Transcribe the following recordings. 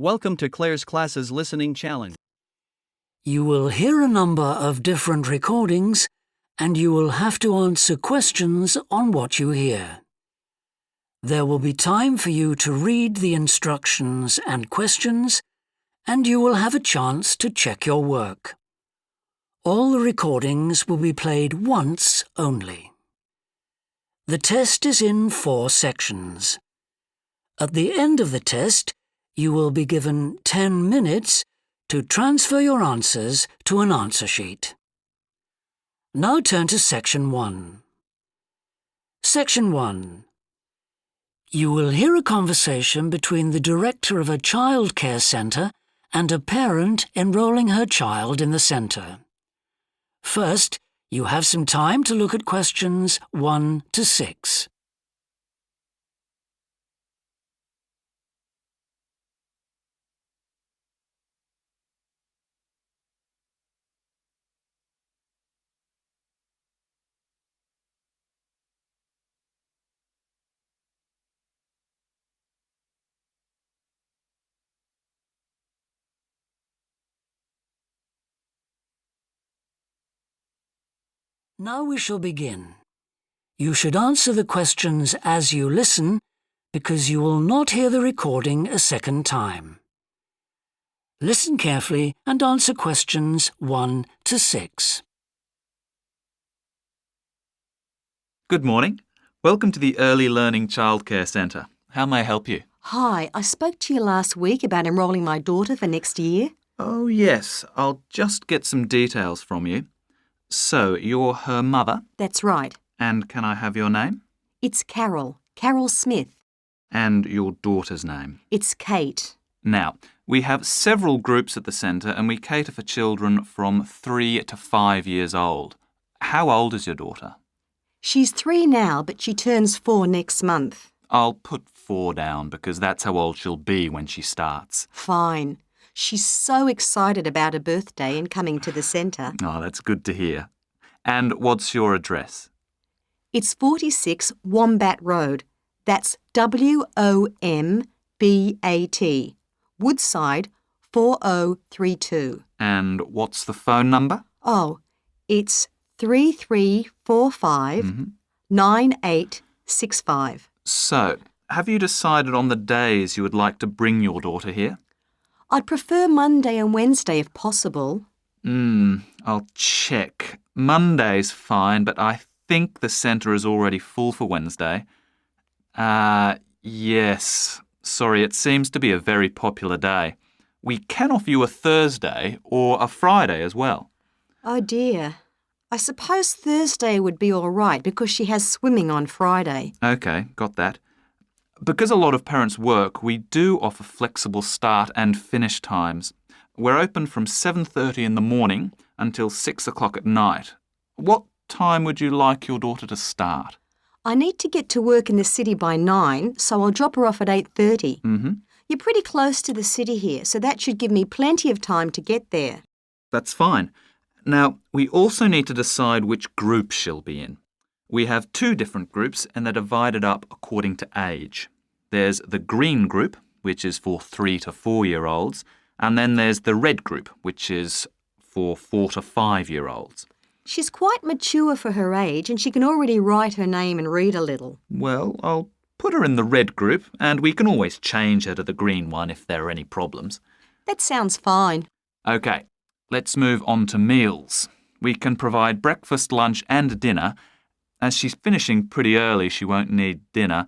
Welcome to Claire's Classes Listening Challenge. You will hear a number of different recordings and you will have to answer questions on what you hear. There will be time for you to read the instructions and questions, and you will have a chance to check your work. All the recordings will be played once only. The test is in 4 sections. At the end of the test, you will be given 10 minutes to transfer your answers to an answer sheet. Now turn to Section 1. Section 1. You will hear a conversation between the director of a childcare centre and a parent enrolling her child in the centre. First, you have some time to look at questions 1 to 6. Now we shall begin. You should answer the questions as you listen, because you will not hear the recording a second time. Listen carefully and answer questions 1 to 6. Good morning. Welcome to the Early Learning Childcare Centre. How may I help you? Hi, I spoke to you last week about enrolling my daughter for next year. Oh, yes. I'll just get some details from you. So, you're her mother? That's right. And can I have your name? It's Carol Smith. And your daughter's name? It's Kate. Now, we have several groups at the centre and we cater for children from 3 to 5 years old. How old is your daughter? She's 3 now, but she turns 4 next month. I'll put 4 down because that's how old she'll be when she starts. Fine. She's so excited about her birthday and coming to the centre. Oh, that's good to hear. And what's your address? It's 46 Wombat Road. That's W-O-M-B-A-T. Woodside 4032. And what's the phone number? Oh, it's 3345 9865. So, have you decided on the days you would like to bring your daughter here? I'd prefer Monday and Wednesday if possible. I'll check. Monday's fine, but I think the centre is already full for Wednesday. Yes. Sorry, it seems to be a very popular day. We can offer you a Thursday or a Friday as well. Oh dear. I suppose Thursday would be all right because she has swimming on Friday. OK, got that. Because a lot of parents work, we do offer flexible start and finish times. We're open from 7:30 in the morning until 6 o'clock at night. What time would you like your daughter to start? I need to get to work in the city by 9, so I'll drop her off at 8:30. You're pretty close to the city here, so that should give me plenty of time to get there. That's fine. Now, we also need to decide which group she'll be in. We have 2 different groups and they're divided up according to age. There's the green group, which is for 3 to 4-year-olds, and then there's the red group, which is for 4 to 5-year-olds. She's quite mature for her age and she can already write her name and read a little. Well, I'll put her in the red group and we can always change her to the green one if there are any problems. That sounds fine. OK, let's move on to meals. We can provide breakfast, lunch and dinner. As she's finishing pretty early, she won't need dinner.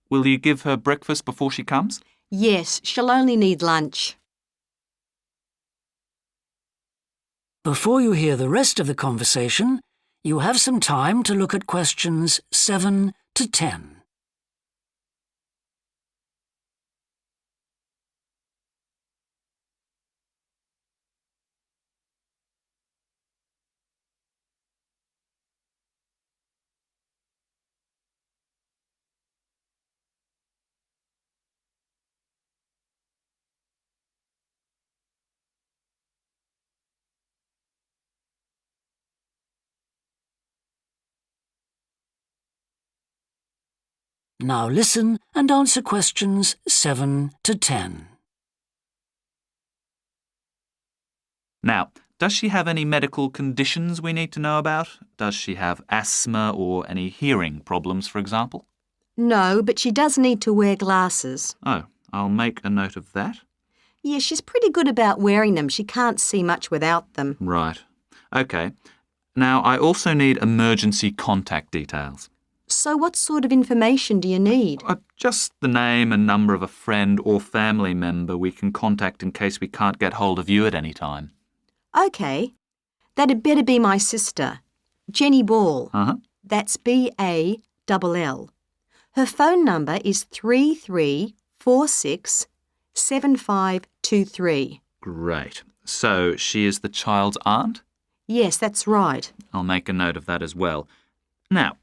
Will you give her breakfast before she comes? Yes, she'll only need lunch. Before you hear the rest of the conversation, you have some time to look at questions 7 to 10. Now listen and answer questions 7 to 10. Now, does she have any medical conditions we need to know about? Does she have asthma or any hearing problems, for example? No, but she does need to wear glasses. Oh, I'll make a note of that. Yeah, she's pretty good about wearing them. She can't see much without them. Right. OK. Now, I also need emergency contact details. So what sort of information do you need? Just the name and number of a friend or family member we can contact in case we can't get hold of you at any time. OK. That'd better be my sister, Jenny Ball. Uh-huh. That's B-A-L-L. Her phone number is 33467523. Great. So she is the child's aunt? Yes, that's right. I'll make a note of that as well. Now,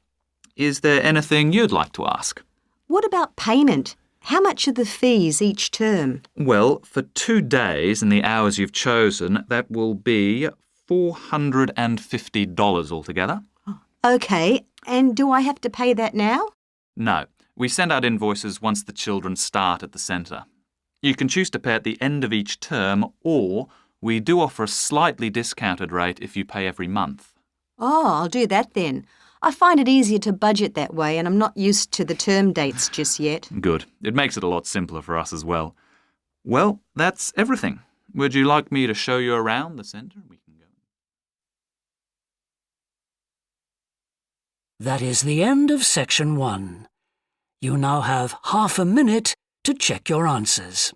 is there anything you'd like to ask? What about payment? How much are the fees each term? Well, for 2 days and the hours you've chosen, that will be $450 altogether. OK, and do I have to pay that now? No, we send out invoices once the children start at the centre. You can choose to pay at the end of each term, or we do offer a slightly discounted rate if you pay every month. Oh, I'll do that then. I find it easier to budget that way, and I'm not used to the term dates just yet. Good. It makes it a lot simpler for us as well. Well, that's everything. Would you like me to show you around the centre? We can go. That is the end of section 1. You now have half a minute to check your answers.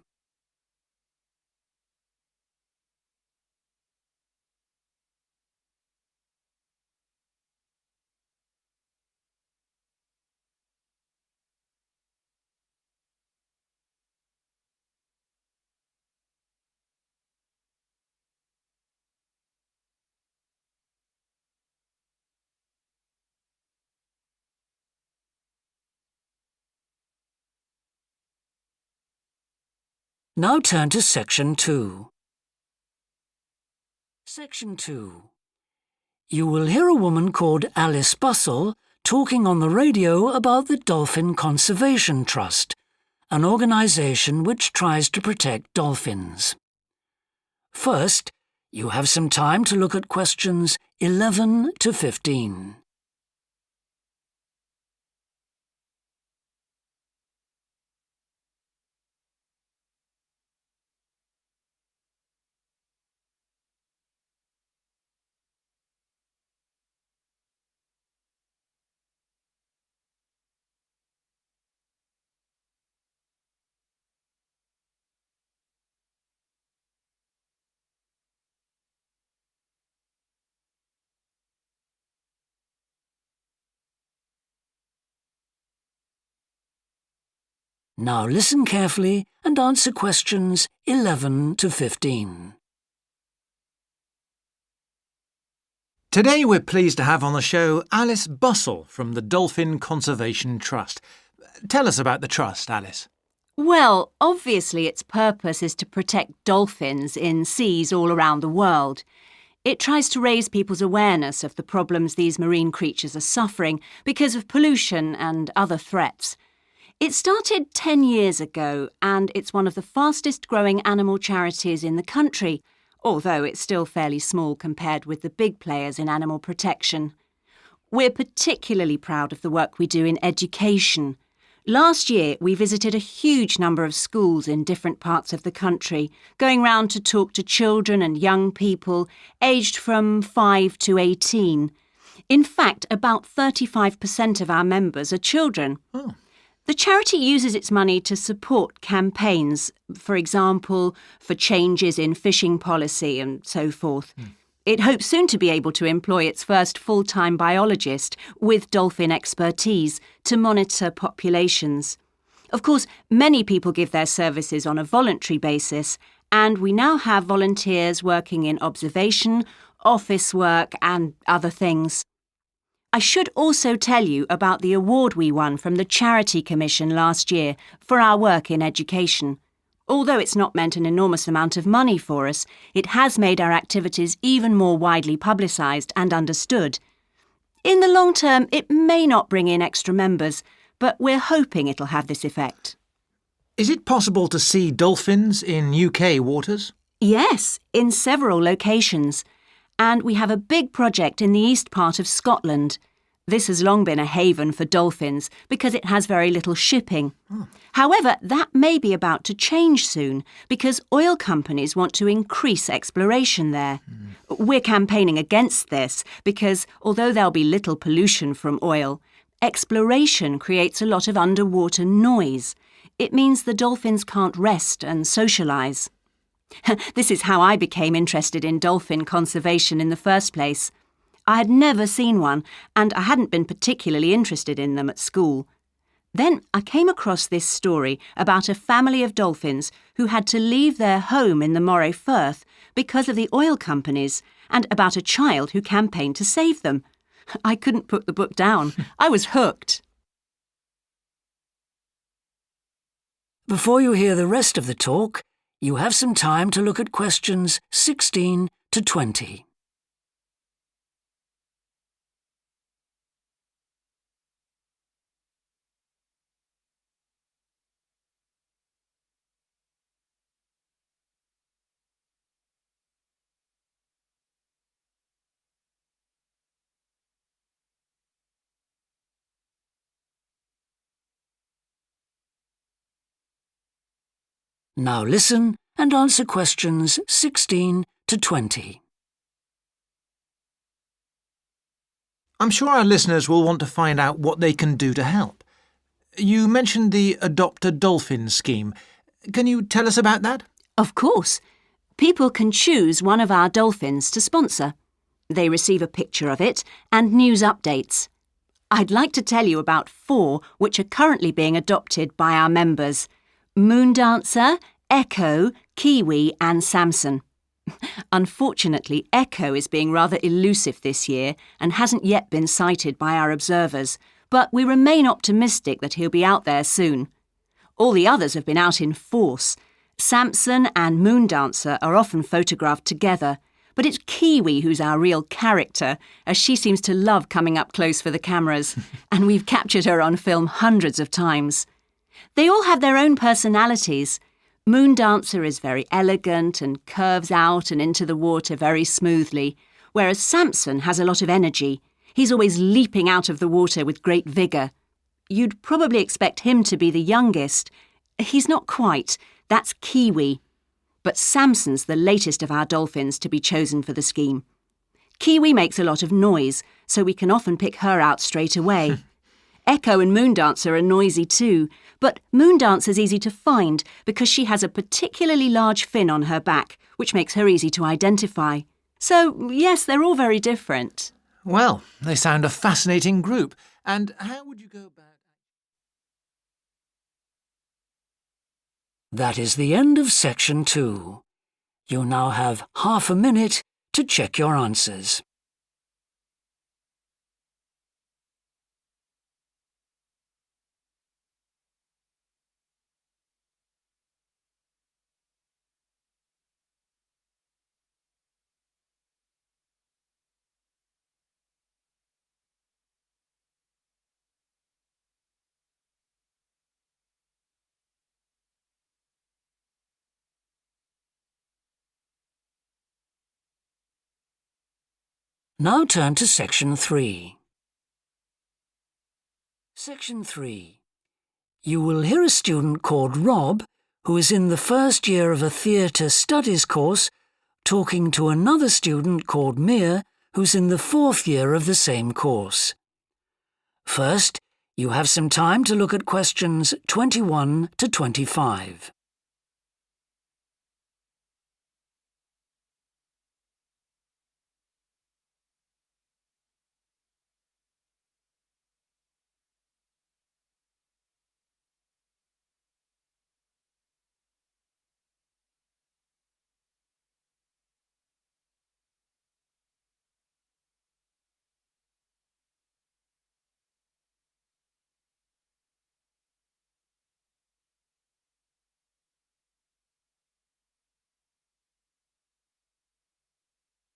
Now turn to section 2. Section 2. You will hear a woman called Alice Bustle talking on the radio about the Dolphin Conservation Trust, an organisation which tries to protect dolphins. First, you have some time to look at questions 11 to 15. Now listen carefully and answer questions 11 to 15. Today we're pleased to have on the show Alice Bustle from the Dolphin Conservation Trust. Tell us about the trust, Alice. Well, obviously its purpose is to protect dolphins in seas all around the world. It tries to raise people's awareness of the problems these marine creatures are suffering because of pollution and other threats. It started 10 years ago and it's one of the fastest growing animal charities in the country, although it's still fairly small compared with the big players in animal protection. We're particularly proud of the work we do in education. Last year, we visited a huge number of schools in different parts of the country, going round to talk to children and young people aged from 5 to 18. In fact, about 35% of our members are children. Oh. The charity uses its money to support campaigns, for example, for changes in fishing policy and so forth. It hopes soon to be able to employ its first full-time biologist with dolphin expertise to monitor populations. Of course, many people give their services on a voluntary basis, and we now have volunteers working in observation, office work and other things. I should also tell you about the award we won from the Charity Commission last year for our work in education. Although it's not meant an enormous amount of money for us, it has made our activities even more widely publicised and understood. In the long term, it may not bring in extra members, but we're hoping it'll have this effect. Is it possible to see dolphins in UK waters? Yes, in several locations. And we have a big project in the east part of Scotland. This has long been a haven for dolphins because it has very little shipping. However, that may be about to change soon because oil companies want to increase exploration there. We're campaigning against this because although there'll be little pollution from oil, exploration creates a lot of underwater noise. It means the dolphins can't rest and socialise. This is how I became interested in dolphin conservation in the first place. I had never seen one, and I hadn't been particularly interested in them at school. Then I came across this story about a family of dolphins who had to leave their home in the Moray Firth because of the oil companies, and about a child who campaigned to save them. I couldn't put the book down. I was hooked. Before you hear the rest of the talk, you have some time to look at questions 16 to 20. Now listen and answer questions 16 to 20. I'm sure our listeners will want to find out what they can do to help. You mentioned the Adopt a Dolphin scheme. Can you tell us about that? Of course. People can choose one of our dolphins to sponsor. They receive a picture of it and news updates. I'd like to tell you about 4 which are currently being adopted by our members: Moondancer, Echo, Kiwi and Samson. Unfortunately, Echo is being rather elusive this year and hasn't yet been sighted by our observers, but we remain optimistic that he'll be out there soon. All the others have been out in force. Samson and Moondancer are often photographed together, but it's Kiwi who's our real character, as she seems to love coming up close for the cameras, and we've captured her on film hundreds of times. They all have their own personalities. Moondancer is very elegant and curves out and into the water very smoothly, whereas Samson has a lot of energy. He's always leaping out of the water with great vigour. You'd probably expect him to be the youngest. He's not quite. That's Kiwi. But Samson's the latest of our dolphins to be chosen for the scheme. Kiwi makes a lot of noise, so we can often pick her out straight away. Echo and Moondancer are noisy too, but Moondancer's easy to find because she has a particularly large fin on her back, which makes her easy to identify. So, yes, they're all very different. Well, they sound a fascinating group. And how would you go about... That is the end of section 2. You now have half a minute to check your answers. Now turn to section 3. Section 3. You will hear a student called Rob, who is in the first year of a theatre studies course, talking to another student called Mia, who's in the 4th year of the same course. First, you have some time to look at questions 21 to 25.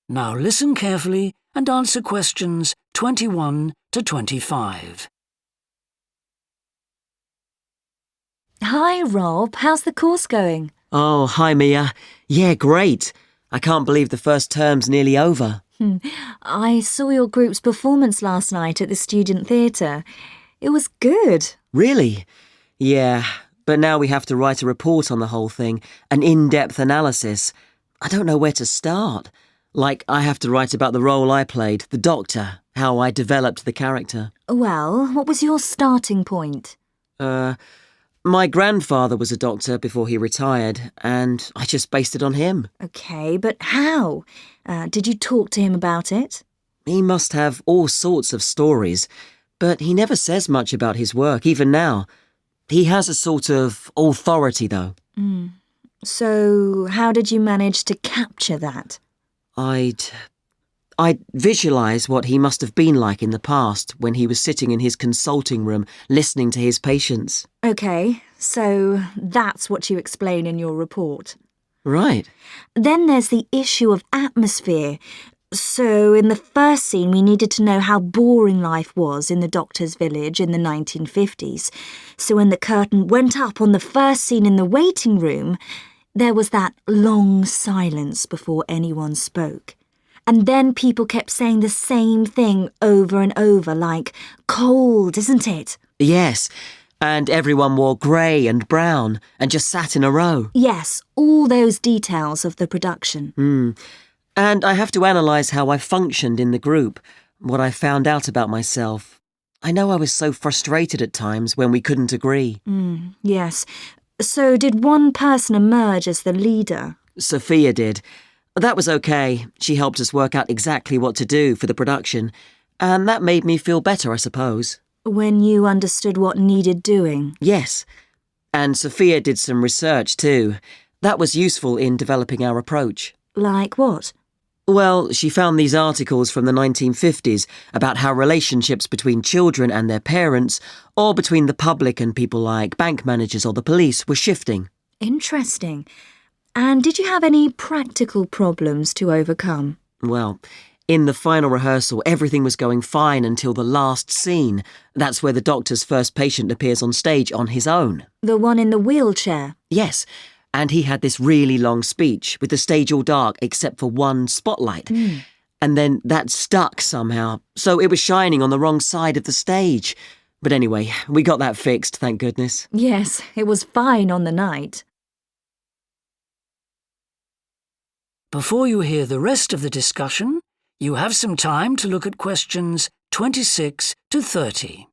Now listen carefully and answer questions 21 to 25. Hi, Rob. How's the course going? Oh, hi, Mia. Yeah, great. I can't believe the first term's nearly over. I saw your group's performance last night at the student theatre. It was good. Really? Yeah, but now we have to write a report on the whole thing, an in-depth analysis. I don't know where to start. Like, I have to write about the role I played, the doctor, how I developed the character. Well, what was your starting point? My grandfather was a doctor before he retired, and I just based it on him. OK, but how? Did you talk to him about it? He must have all sorts of stories, but he never says much about his work, even now. He has a sort of authority, though. So, how did you manage to capture that? I'd visualise what he must have been like in the past when he was sitting in his consulting room listening to his patients. OK, so that's what you explain in your report. Right. Then there's the issue of atmosphere. So in the first scene, we needed to know how boring life was in the doctor's village in the 1950s. So when the curtain went up on the first scene in the waiting room, there was that long silence before anyone spoke. And then people kept saying the same thing over and over, like, cold, isn't it? Yes, and everyone wore grey and brown and just sat in a row. Yes, all those details of the production. And I have to analyse how I functioned in the group, what I found out about myself. I know I was so frustrated at times when we couldn't agree. Yes. So did one person emerge as the leader? Sophia did. That was okay. She helped us work out exactly what to do for the production, and that made me feel better, I suppose. When you understood what needed doing? Yes. And Sophia did some research too. That was useful in developing our approach. Like what? Well, she found these articles from the 1950s about how relationships between children and their parents, or between the public and people like bank managers or the police, were shifting. Interesting. And did you have any practical problems to overcome? Well, in the final rehearsal, everything was going fine until the last scene. That's where the doctor's first patient appears on stage on his own. The one in the wheelchair? Yes, and he had this really long speech with the stage all dark except for one spotlight. And then that stuck somehow, so it was shining on the wrong side of the stage. But anyway, we got that fixed, thank goodness. Yes, it was fine on the night. Before you hear the rest of the discussion, you have some time to look at questions 26 to 30.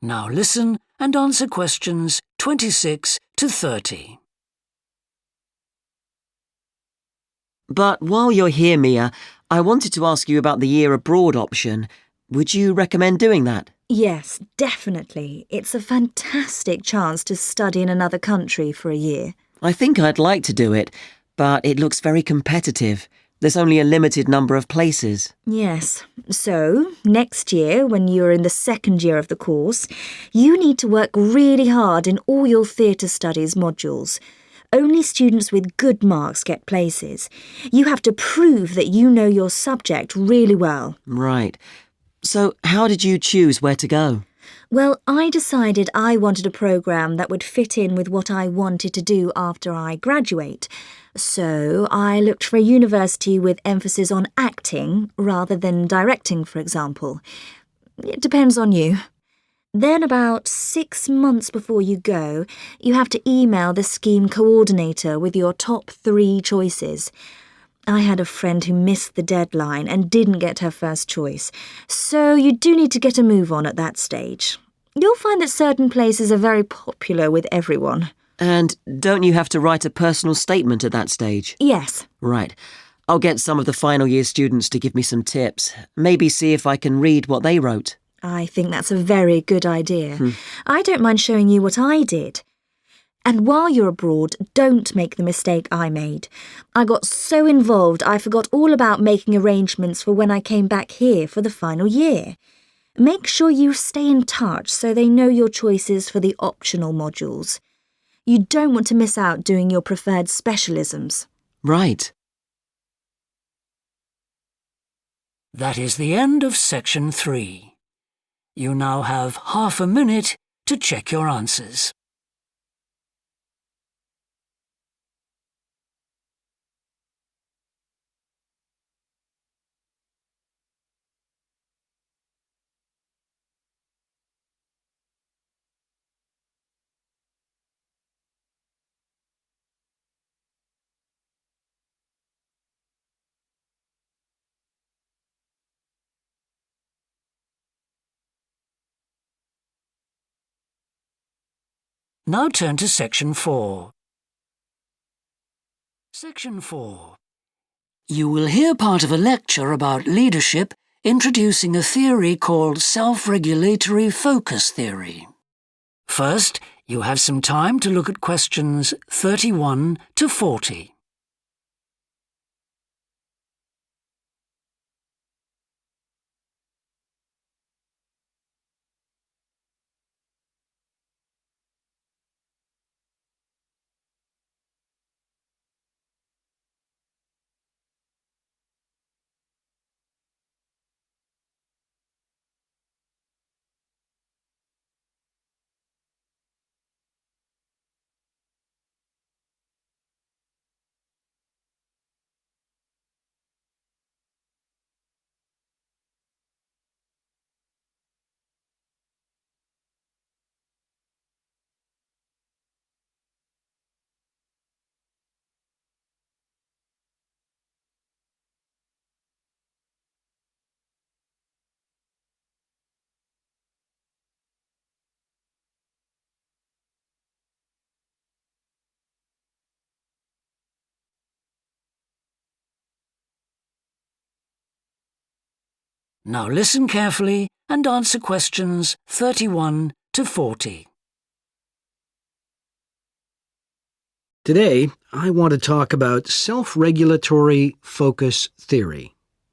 Now listen and answer questions 26 to 30. But while you're here, Mia, I wanted to ask you about the year abroad option. Would you recommend doing that? Yes, definitely. It's a fantastic chance to study in another country for a year. I think I'd like to do it, but it looks very competitive. There's only a limited number of places. Yes. So, next year, when you're in the second year of the course, you need to work really hard in all your theatre studies modules. Only students with good marks get places. You have to prove that you know your subject really well. Right. So how did you choose where to go? Well, I decided I wanted a programme that would fit in with what I wanted to do after I graduate. So I looked for a university with emphasis on acting rather than directing, for example. It depends on you. Then about 6 months before you go, you have to email the scheme coordinator with your top 3 choices. I had a friend who missed the deadline and didn't get her first choice, so you do need to get a move on at that stage. You'll find that certain places are very popular with everyone. And don't you have to write a personal statement at that stage? Yes. Right. I'll get some of the final year students to give me some tips. Maybe see if I can read what they wrote. I think that's a very good idea. I don't mind showing you what I did. And while you're abroad, don't make the mistake I made. I got so involved I forgot all about making arrangements for when I came back here for the final year. Make sure you stay in touch so they know your choices for the optional modules. You don't want to miss out doing your preferred specialisms. Right. That is the end of section 3. You now have half a minute to check your answers. Now turn to section 4. Section 4. You will hear part of a lecture about leadership introducing a theory called self-regulatory focus theory. First, you have some time to look at questions 31 to 40. Now listen carefully and answer questions 31 to 40. Today, I want to talk about self-regulatory focus theory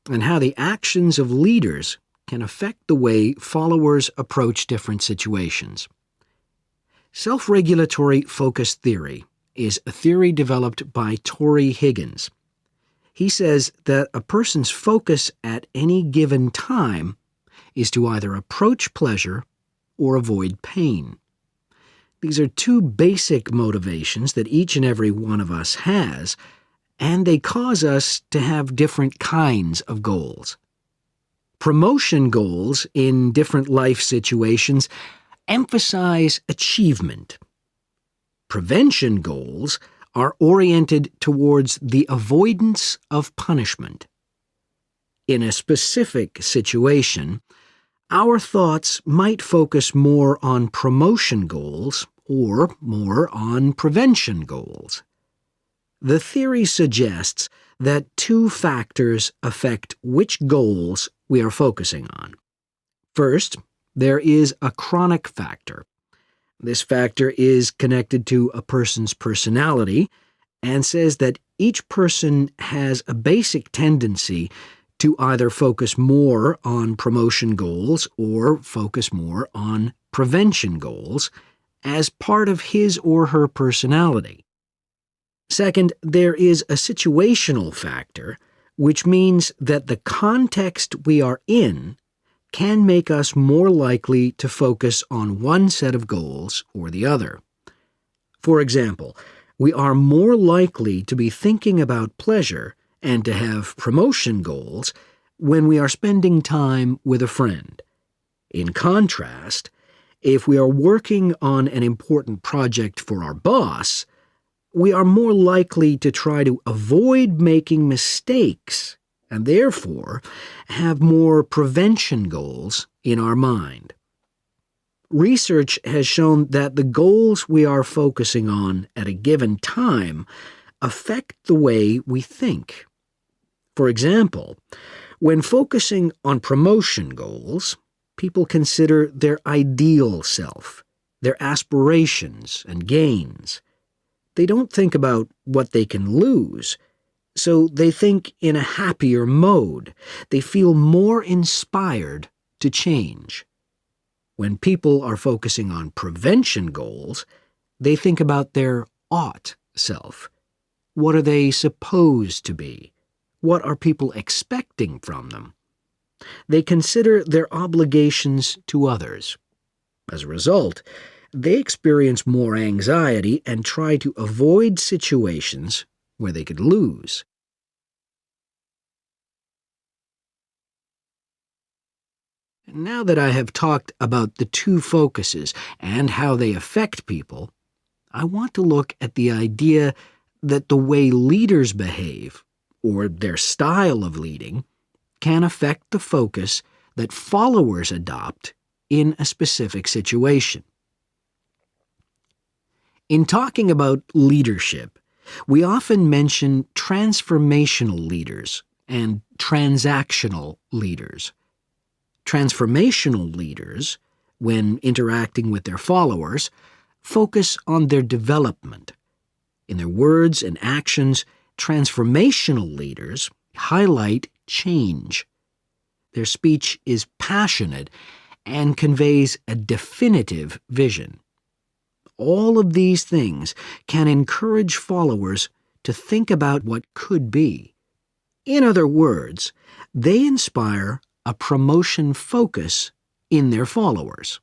and how the actions of leaders can affect the way followers approach different situations. Self-regulatory focus theory is a theory developed by Torrey Higgins. He says that a person's focus at any given time is to either approach pleasure or avoid pain. These are two basic motivations that each and every one of us has, and they cause us to have different kinds of goals. Promotion goals in different life situations emphasize achievement. Prevention goals are oriented towards the avoidance of punishment. In a specific situation, our thoughts might focus more on promotion goals or more on prevention goals. The theory suggests that two factors affect which goals we are focusing on. First, there is a chronic factor. This factor is connected to a person's personality and says that each person has a basic tendency to either focus more on promotion goals or focus more on prevention goals as part of his or her personality. Second, there is a situational factor, which means that the context we are in can make us more likely to focus on one set of goals or the other. For example, we are more likely to be thinking about pleasure and to have promotion goals when we are spending time with a friend. In contrast, if we are working on an important project for our boss, we are more likely to try to avoid making mistakes and therefore have more prevention goals in our mind. Research has shown that the goals we are focusing on at a given time affect the way we think. For example, when focusing on promotion goals, people consider their ideal self, their aspirations and gains. They don't think about what they can lose, so they think in a happier mode. They feel more inspired to change. When people are focusing on prevention goals, they think about their ought self. What are they supposed to be? What are people expecting from them? They consider their obligations to others. As a result, they experience more anxiety and try to avoid situations where they could lose. Now that I have talked about the two focuses and how they affect people, I want to look at the idea that the way leaders behave, or their style of leading, can affect the focus that followers adopt in a specific situation. In talking about leadership, we often mention transformational leaders and transactional leaders. Transformational leaders, when interacting with their followers, focus on their development. In their words and actions, transformational leaders highlight change. Their speech is passionate and conveys a definitive vision. All of these things can encourage followers to think about what could be. In other words, they inspire a promotion focus in their followers.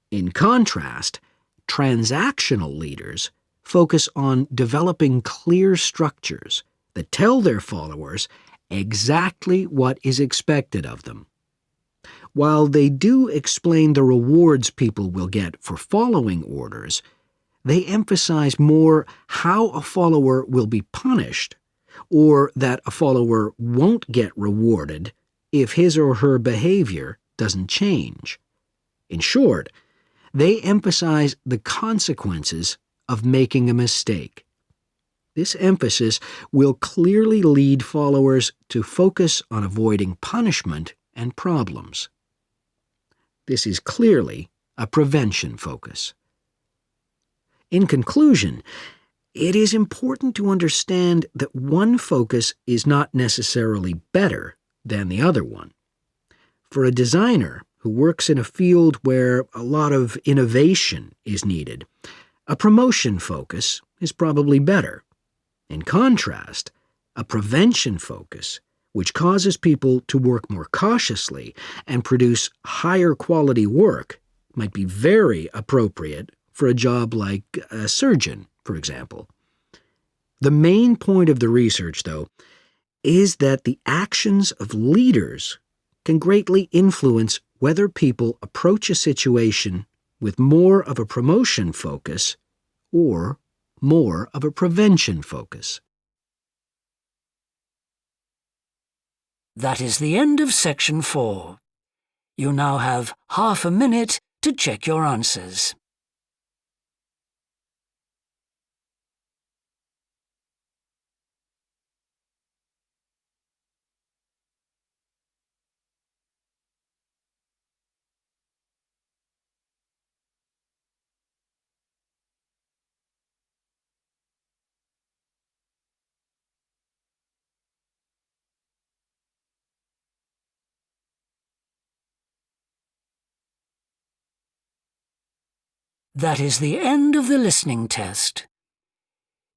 In contrast, transactional leaders focus on developing clear structures that tell their followers exactly what is expected of them. While they do explain the rewards people will get for following orders, they emphasize more how a follower will be punished, or that a follower won't get rewarded if his or her behavior doesn't change. In short, they emphasize the consequences of making a mistake. This emphasis will clearly lead followers to focus on avoiding punishment and problems. This is clearly a prevention focus. In conclusion, it is important to understand that one focus is not necessarily better than the other one. For a designer who works in a field where a lot of innovation is needed, a promotion focus is probably better. In contrast, a prevention focus, which causes people to work more cautiously and produce higher quality work, might be very appropriate for a job like a surgeon, for example. The main point of the research, though, is that the actions of leaders can greatly influence whether people approach a situation with more of a promotion focus or more of a prevention focus. That is the end of section 4. You now have half a minute to check your answers. That is the end of the listening test.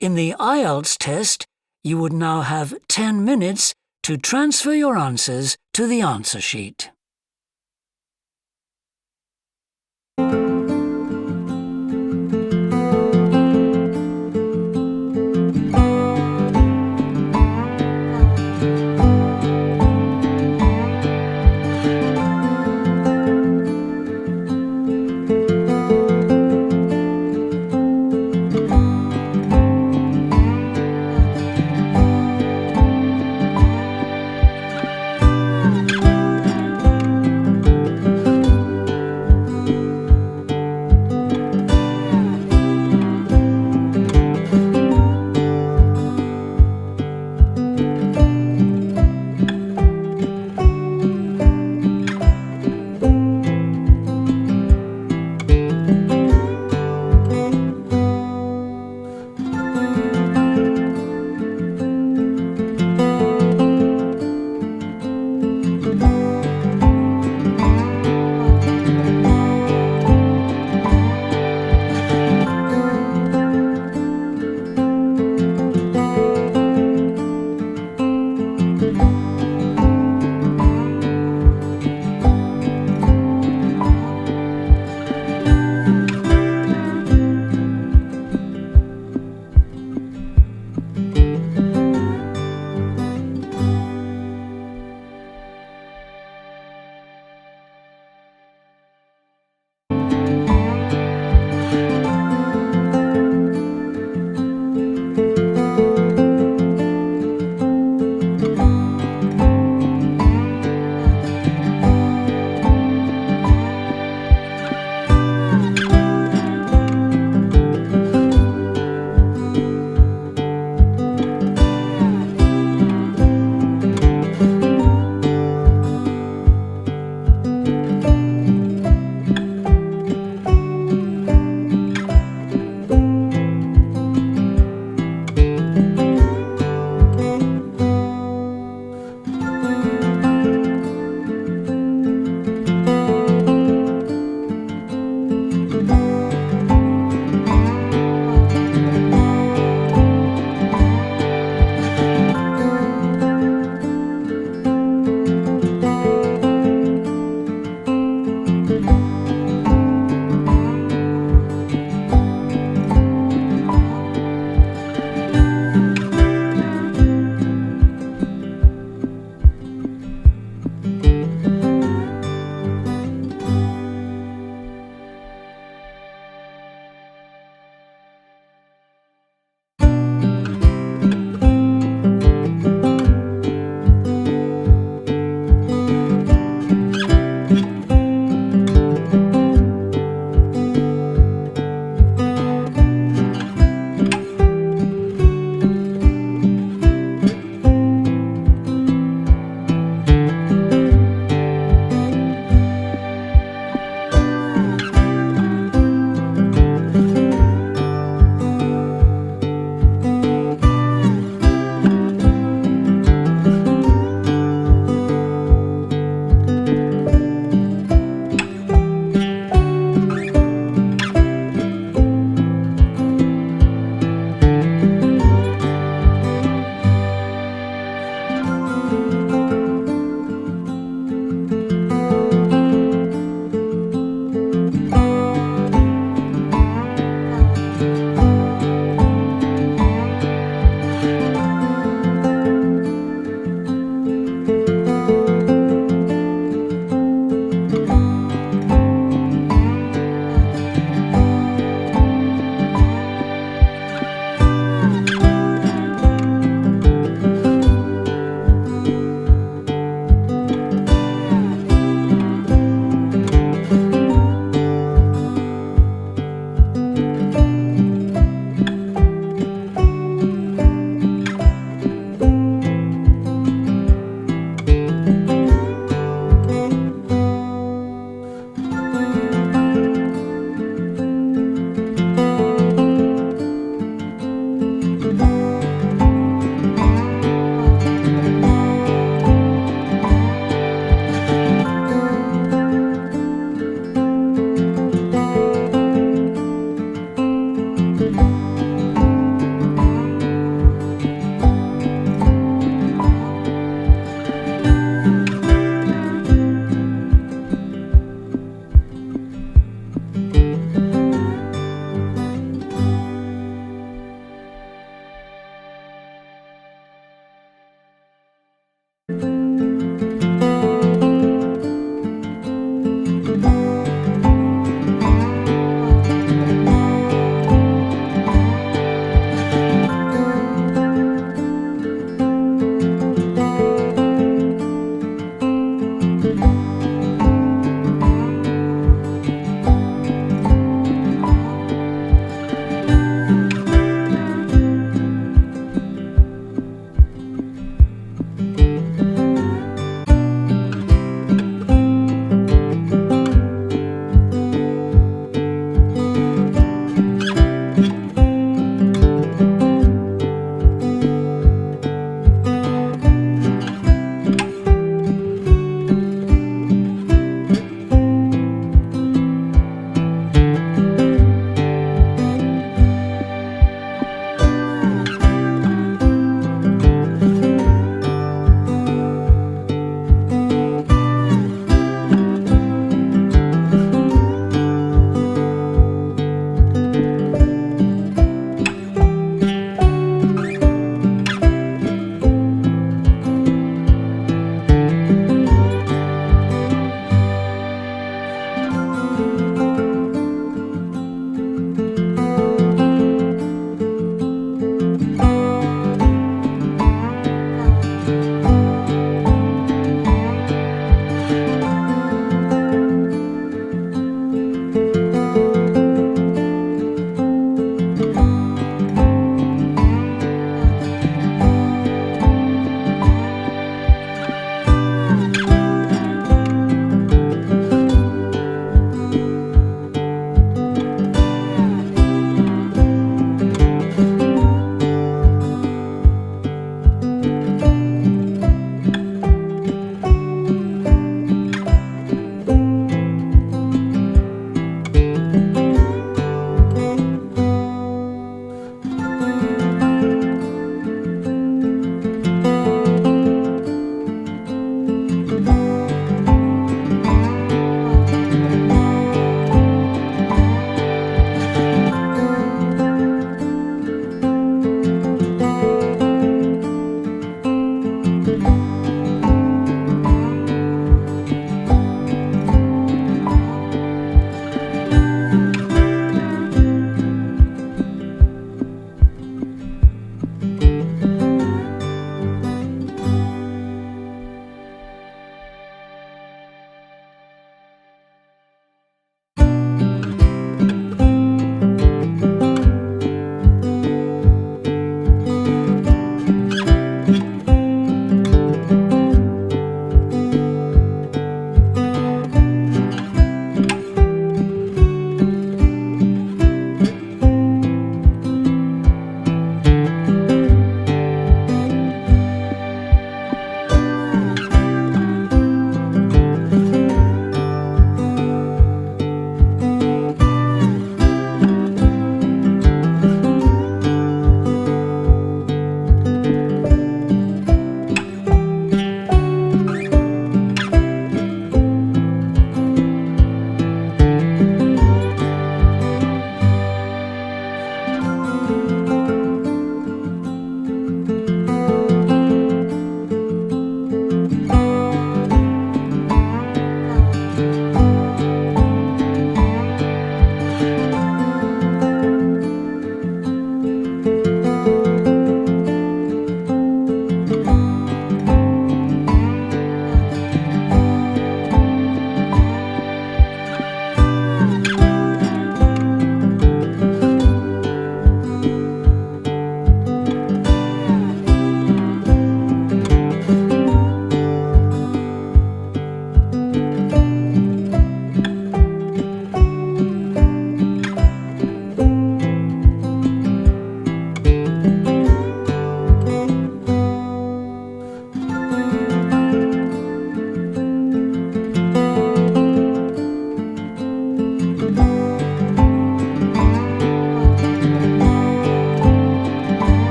In the IELTS test, you would now have 10 minutes to transfer your answers to the answer sheet.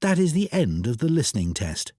That is the end of the listening test.